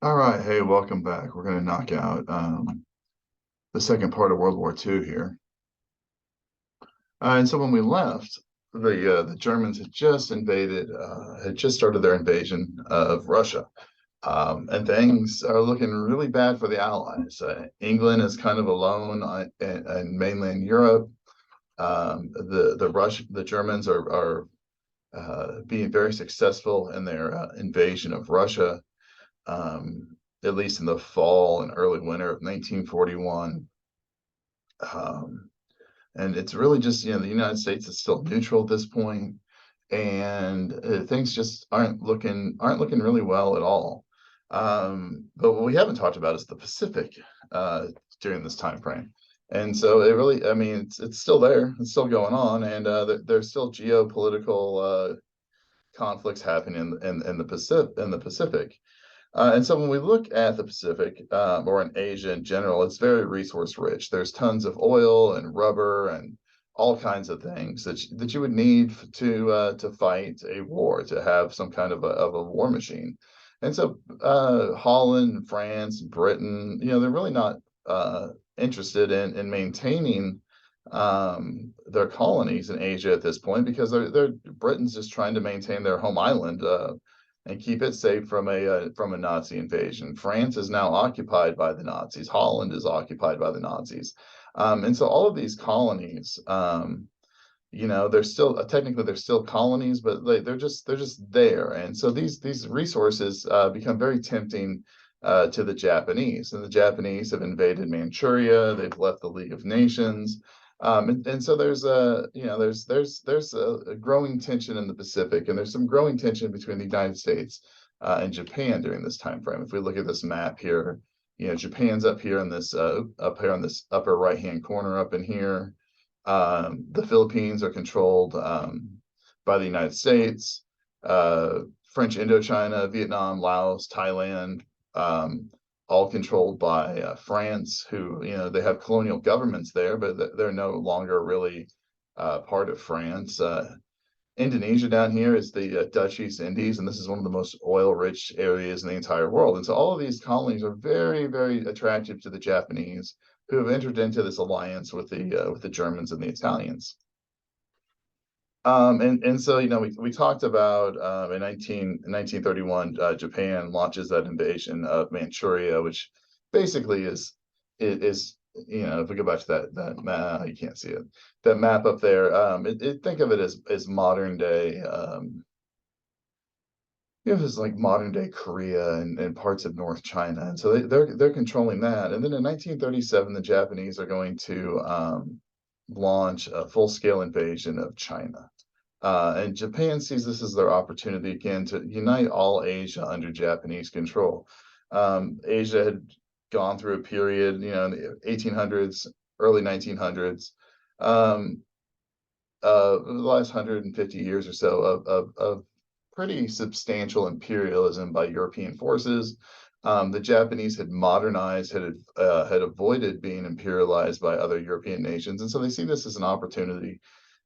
All right, hey, welcome back. We're going to knock out the second part of World War II here. And so when we left, the Germans had just had just started their invasion of Russia. And things are looking really bad for the Allies. England is kind of alone in mainland Europe. The Germans are being very successful in their invasion of Russia. At least in the fall and early winter of 1941. Um, and it's really just, the United States is still neutral at this point, and things just aren't looking really well at all. But what we haven't talked about is the Pacific during this time frame. And so it really, I mean, it's still there, it's still going on, and there's still geopolitical conflicts happening in the Pacific. And so when we look at the Pacific, or in Asia in general, it's very resource rich. There's tons of oil and rubber and all kinds of things that you would need to fight a war, to have some kind of a war machine. And so Holland, France, Britain, they're really not interested in maintaining their colonies in Asia at this point, because they're Britain's just trying to maintain their home island. And keep it safe from a Nazi invasion. France is now occupied by the Nazis. Holland is occupied by the Nazis, and so all of these colonies, they're still technically they're still colonies, but they're just there. And so these resources become very tempting to the Japanese, and the Japanese have invaded Manchuria. They've left the League of Nations. And so there's a growing tension in the Pacific, and there's some growing tension between the United States and Japan during this time frame. If we look at this map here, Japan's up here in this upper right hand corner up in here. The Philippines are controlled by the United States. French Indochina, Vietnam, Laos, Thailand, all controlled by France, who, they have colonial governments there, but they're no longer really part of France. Indonesia down here is the Dutch East Indies, and this is one of the most oil-rich areas in the entire world. And so all of these colonies are very, very attractive to the Japanese, who have entered into this alliance with the Germans and the Italians. And so, we talked about in 1931, Japan launches that invasion of Manchuria, which basically is if we go back to that map, you can't see it, that map up there. Think of it as modern day, it's like modern day Korea and parts of North China. And so they're controlling that. And then in 1937, the Japanese are going to launch a full-scale invasion of China. And Japan sees this as their opportunity again to unite all Asia under Japanese control. Asia had gone through a period, in the 1800s, early 1900s, the last 150 years or so of pretty substantial imperialism by European forces. The Japanese had modernized, had avoided being imperialized by other European nations, and so they see this as an opportunity,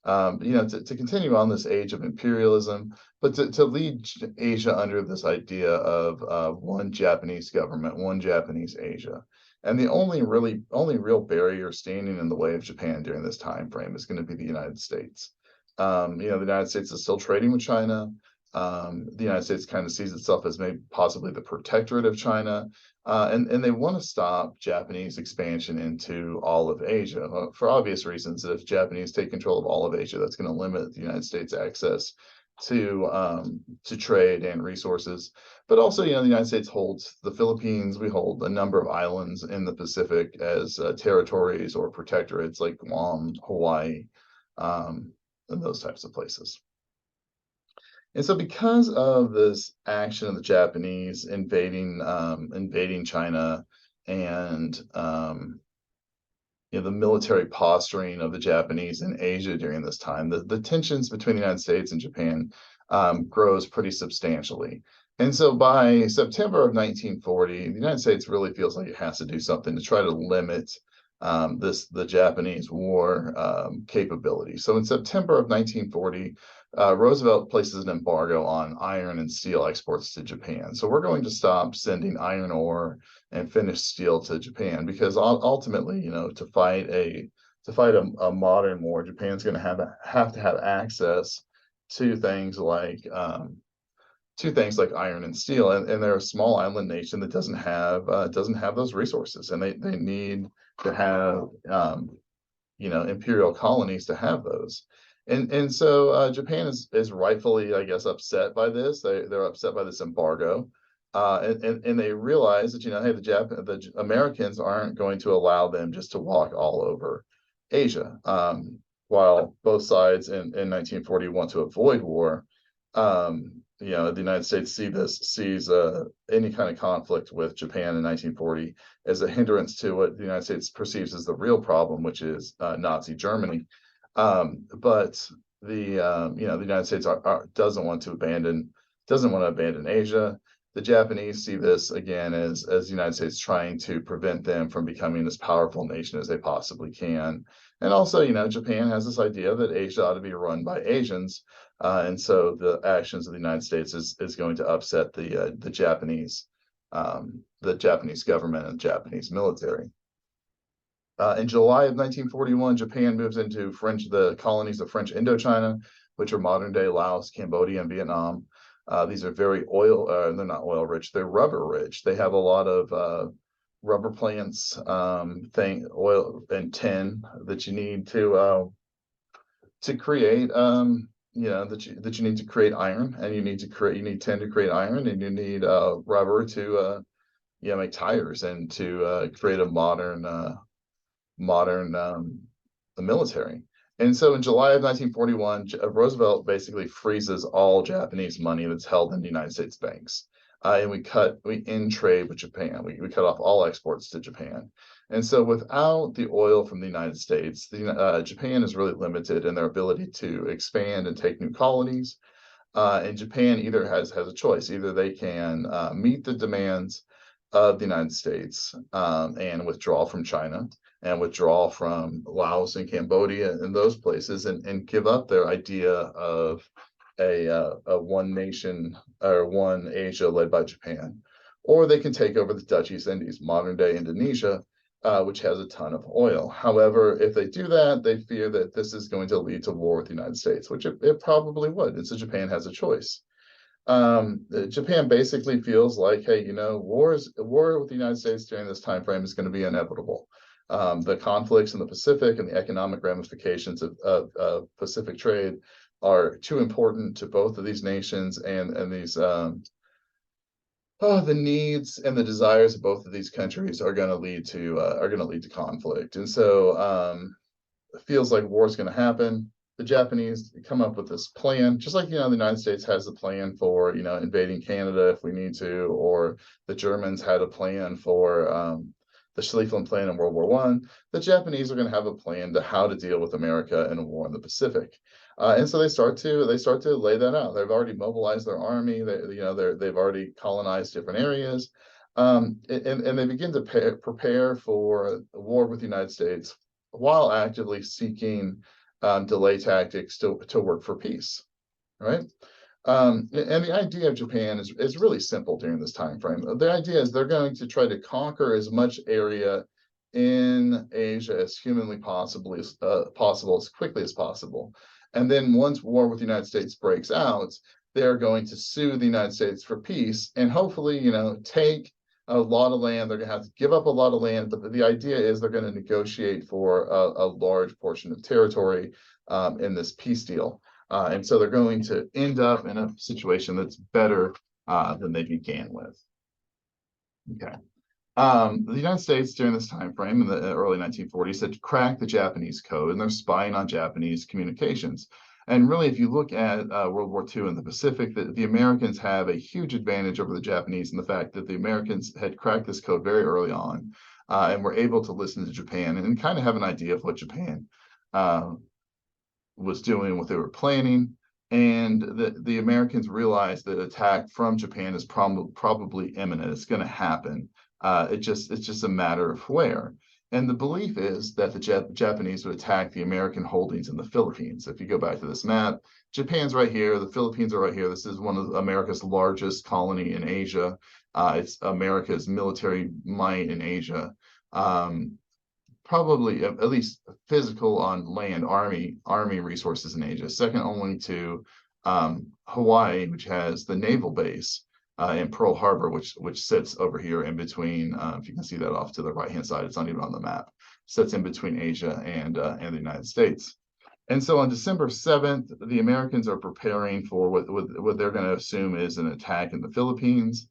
to continue on this age of imperialism, but to lead Asia under this idea of one Japanese government, one Japanese Asia. And the only real barrier standing in the way of Japan during this time frame is going to be the United States. The United States is still trading with China. The United States kind of sees itself as maybe possibly the protectorate of China, and they want to stop Japanese expansion into all of Asia, for obvious reasons. That if Japanese take control of all of Asia, that's going to limit the United States' access to trade and resources. But also, the United States holds the Philippines. We hold a number of islands in the Pacific as territories or protectorates, like Guam, Hawaii, and those types of places. And so, because of this action of the Japanese invading China, and the military posturing of the Japanese in Asia during this time, the tensions between the United States and Japan grows pretty substantially. And so by September of 1940, the United States really feels like it has to do something to try to limit the Japanese war capability. So in September of 1940, Roosevelt places an embargo on iron and steel exports to Japan. So we're going to stop sending iron ore and finished steel to Japan because ultimately, to fight a modern war, Japan's going to have to have access to things like iron and steel, and they're a small island nation that doesn't have those resources, and they need to have imperial colonies to have those. And so Japan is rightfully, I guess, upset by this. They're upset by this embargo. And they realize that, hey, the Americans aren't going to allow them just to walk all over Asia. While both sides in 1940 want to avoid war, the United States sees any kind of conflict with Japan in 1940 as a hindrance to what the United States perceives as the real problem, which is Nazi Germany. But the United States doesn't want to abandon Asia. The Japanese see this again as the United States trying to prevent them from becoming as powerful nation as they possibly can. And also, Japan has this idea that Asia ought to be run by Asians. And so the actions of the United States is going to upset the Japanese government and Japanese military. In July of 1941, Japan moves into the colonies of French Indochina, which are modern day Laos, Cambodia, and Vietnam. These are very they're not oil rich, they're rubber rich. They have a lot of rubber plants, oil and tin that you need to create, that you need to create iron, and you need tin to create iron, and you need rubber to make tires and to create a modern military. And so in July of 1941, Roosevelt basically freezes all Japanese money that's held in the United States banks. And we end trade with Japan. We cut off all exports to Japan. And so without the oil from the United States, Japan is really limited in their ability to expand and take new colonies. And Japan either has a choice. Either they can meet the demands of the United States and withdraw from China and withdraw from Laos and Cambodia and those places, and give up their idea of a one nation or one Asia led by Japan. Or they can take over the Dutch East Indies, modern day Indonesia, which has a ton of oil. However, if they do that, they fear that this is going to lead to war with the United States, which it probably would. And so Japan has a choice. Japan basically feels like, hey, war with the United States during this time frame is going to be inevitable. The conflicts in the Pacific and the economic ramifications of Pacific trade are too important to both of these nations, and these the needs and the desires of both of these countries are going to lead to conflict. And so it feels like war is going to happen. The Japanese come up with this plan, just like the United States has a plan for invading Canada if we need to, or the Germans had a plan for the Schlieffen Plan in World War I. The Japanese are going to have a plan to how to deal with America in a war in the Pacific, and so they start to lay that out. They've already mobilized their army. They've already colonized different areas, and they begin to prepare for a war with the United States while actively seeking delay tactics to work for peace, right? And the idea of Japan is really simple during this time frame. The idea is they're going to try to conquer as much area in Asia as humanly possible as quickly as possible. And then once war with the United States breaks out, they're going to sue the United States for peace and hopefully, take a lot of land. They're going to have to give up a lot of land, but the idea is they're going to negotiate for a large portion of territory in this peace deal. And so they're going to end up in a situation that's better than they began with. Okay. The United States during this time frame in the early 1940s had cracked the Japanese code, and they're spying on Japanese communications. And really, if you look at World War II in the Pacific, the Americans have a huge advantage over the Japanese in the fact that the Americans had cracked this code very early on and were able to listen to Japan and kind of have an idea of what Japan was doing, what they were planning. And the Americans realized that attack from Japan is probably imminent. It's going to happen. It's just a matter of where. And the belief is that the Japanese would attack the American holdings in the Philippines. If you go back to this map, Japan's right here, the Philippines are right here. This is one of America's largest colony in Asia. It's America's military might in Asia. Probably at least physical on land army resources in Asia, second only to Hawaii, which has the naval base in Pearl Harbor, which sits over here in between. If you can see that off to the right hand side, it's not even on the map. Sits in between Asia and the United States. And so on December 7th, the Americans are preparing for what they're going to assume is an attack in the Philippines.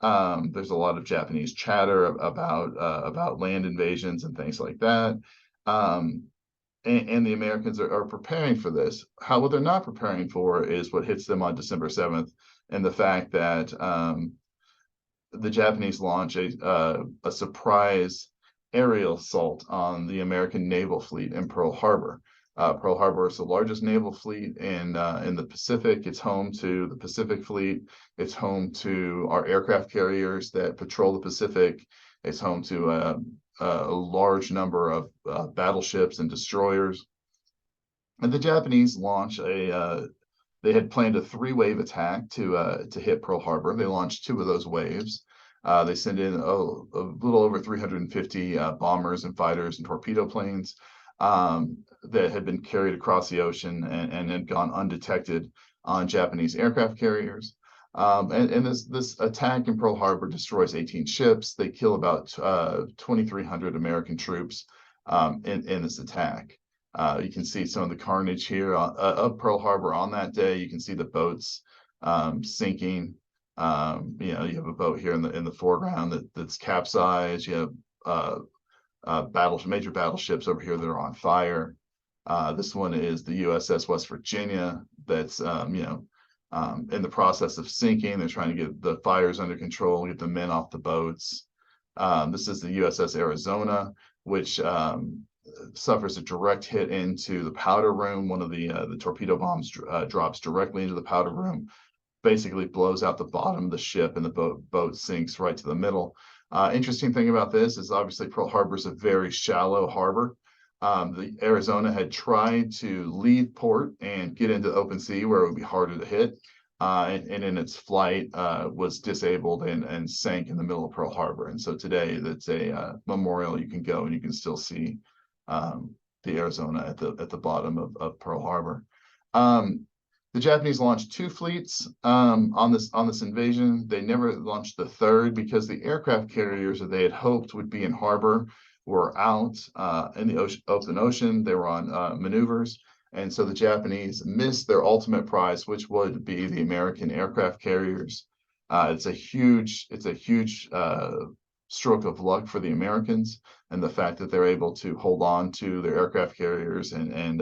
There's a lot of Japanese chatter about land invasions and things like that. And the Americans are preparing for this. What they're not preparing for is what hits them on December 7th, and the fact that the Japanese launch a surprise aerial assault on the American naval fleet in Pearl Harbor. Pearl Harbor is the largest naval fleet in the Pacific. It's home to the Pacific Fleet. It's home to our aircraft carriers that patrol the Pacific. It's home to a large number of battleships and destroyers. And the Japanese launch they had planned a three-wave attack to hit Pearl Harbor. They launched two of those waves. They sent in a little over 350 bombers and fighters and torpedo planes that had been carried across the ocean and had gone undetected on Japanese aircraft carriers. And this attack in Pearl Harbor destroys 18 ships. They kill about 2,300 American troops in this attack. You can see some of the carnage here of Pearl Harbor on that day. You can see the boats sinking. You have a boat here in the foreground that's capsized. You have major battleships over here that are on fire. This one is the USS West Virginia that's in the process of sinking. They're trying to get the fires under control, get the men off the boats. This is the USS Arizona, which suffers a direct hit into the powder room. One of the torpedo bombs drops directly into the powder room, basically blows out the bottom of the ship, and the boat sinks right to the middle. Interesting thing about this is obviously Pearl Harbor is a very shallow harbor. The Arizona had tried to leave port and get into the open sea where it would be harder to hit, and in its flight was disabled and sank in the middle of Pearl Harbor. And so today that's a memorial. You can go and you can still see the Arizona at the bottom of Pearl Harbor. The Japanese launched two fleets on this invasion. They never launched the third because the aircraft carriers that they had hoped would be in harbor were out in the open ocean. They were on maneuvers, and so the Japanese missed their ultimate prize, which would be the American aircraft carriers. It's a huge stroke of luck for the Americans, and the fact that they're able to hold on to their aircraft carriers and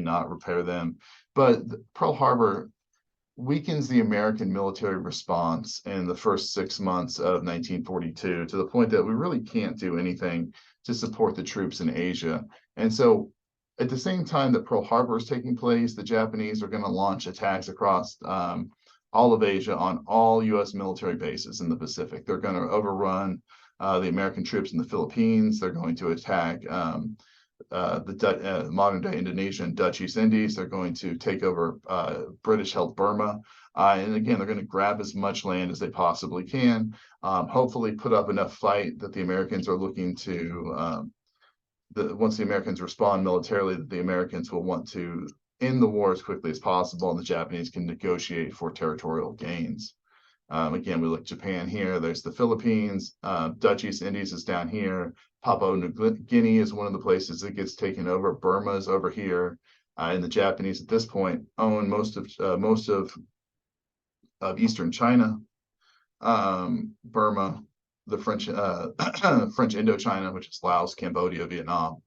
not repair them. But Pearl Harbor weakens the American military response in the first 6 months of 1942 to the point that we really can't do anything to support the troops in Asia. And so at the same time that Pearl Harbor is taking place, the Japanese are going to launch attacks across all of Asia on all U.S. military bases in the Pacific. They're going to overrun the American troops in the Philippines. They're going to attack the modern-day Indonesia and Dutch East Indies. They're going to take over British-held Burma. And again, they're going to grab as much land as they possibly can, hopefully put up enough fight that the Americans are looking to, once the Americans respond militarily, that the Americans will want to end the war as quickly as possible, and the Japanese can negotiate for territorial gains. Again, we look at Japan here. There's the Philippines. Dutch East Indies is down here. Papua New Guinea is one of the places that gets taken over. Burma is over here. And the Japanese at this point own most of Eastern China, Burma, the French Indochina, which is Laos, Cambodia, Vietnam,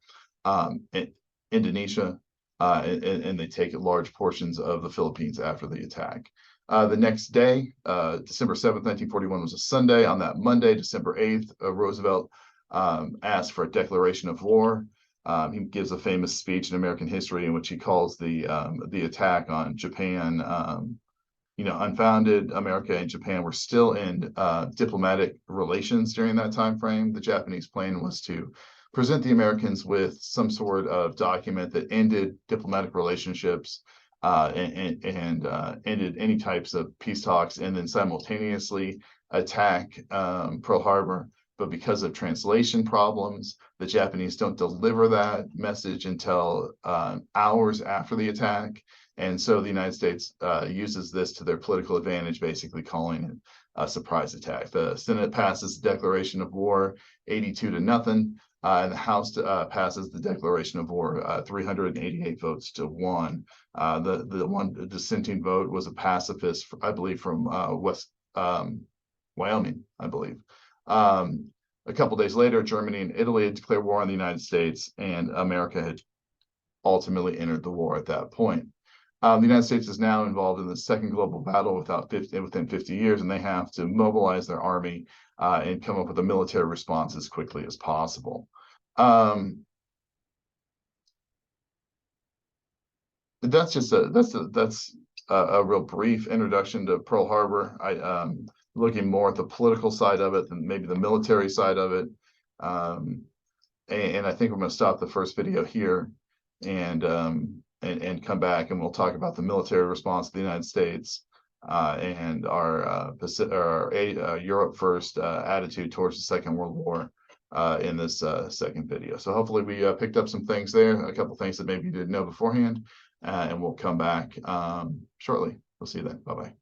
Indonesia, and they take large portions of the Philippines after the attack. The next day, December 7th, 1941 was a Sunday. On that Monday, December 8th, Roosevelt asked for a declaration of war. He gives a famous speech in American history in which he calls the attack on Japan, unfounded. America and Japan were still in diplomatic relations during that time frame. The Japanese plan was to present the Americans with some sort of document that ended diplomatic relationships and ended any types of peace talks, and then simultaneously attack Pearl Harbor. But because of translation problems, the Japanese don't deliver that message until hours after the attack. And so the United States uses this to their political advantage, basically calling it a surprise attack. The Senate passes the declaration of war 82-0, and the House passes the declaration of war 388 votes to 1. The one dissenting vote was a pacifist, I believe, from West Wyoming, I believe. A couple days later, Germany and Italy had declared war on the United States, and America had ultimately entered the war at that point. The United States is now involved in the second global battle within 50 years, and they have to mobilize their army and come up with a military response as quickly as possible. That's a real brief introduction to Pearl Harbor. Looking more at the political side of it than maybe the military side of it. And I think we're going to stop the first video here and come back, and we'll talk about the military response of the United States and our Europe first attitude towards the Second World War in this second video. So hopefully we picked up some things there, a couple things that maybe you didn't know beforehand, and we'll come back shortly. We'll see you then. Bye-bye.